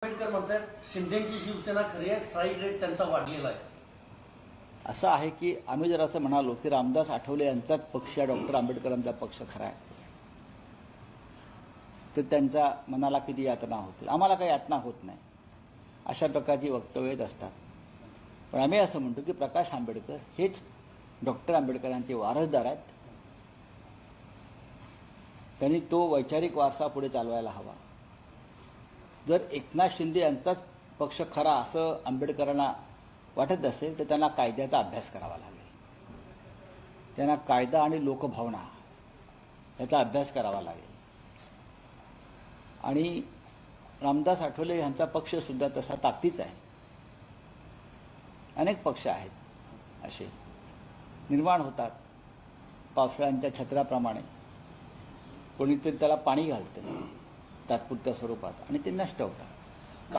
आंबेडकर म्हणतात शिंदेची शिवसेना खरी आहे, स्ट्राईक रेट त्यांचा वाढलेला आहे. असं आहे की आम्ही जर असं म्हणालो की रामदास आठवले यांचाच पक्ष डॉक्टर आंबेडकरांचा पक्ष खरा आहे तर त्यांच्या मनाला किती यातना होतील. आम्हाला काही यातना होत नाही, अशा प्रकारची वक्तव्य येत असतात. पण आम्ही असं म्हणतो की प्रकाश आंबेडकर हेच डॉक्टर आंबेडकरांचे वारसदार आहेत. त्यांनी तो वैचारिक वारसा पुढे चालवायला हवा. जर एकनाथ शिंदे यांचाच पक्ष खरा असं आंबेडकरांना वाटत असेल तर त्यांना कायद्याचा अभ्यास करावा लागेल. त्यांना कायदा आणि लोकभावना याचा अभ्यास करावा लागेल. आणि रामदास आठवले यांचा पक्ष सुद्धा तसा ताकदीचा आहे. अनेक पक्ष आहेत असे निर्माण होतात पावसाळ्यांच्या छत्राप्रमाणे. कोणीतरी त्याला पाणी घालतं तात्पुरत्या स्वरूपात आणि ते नष्ट होतात.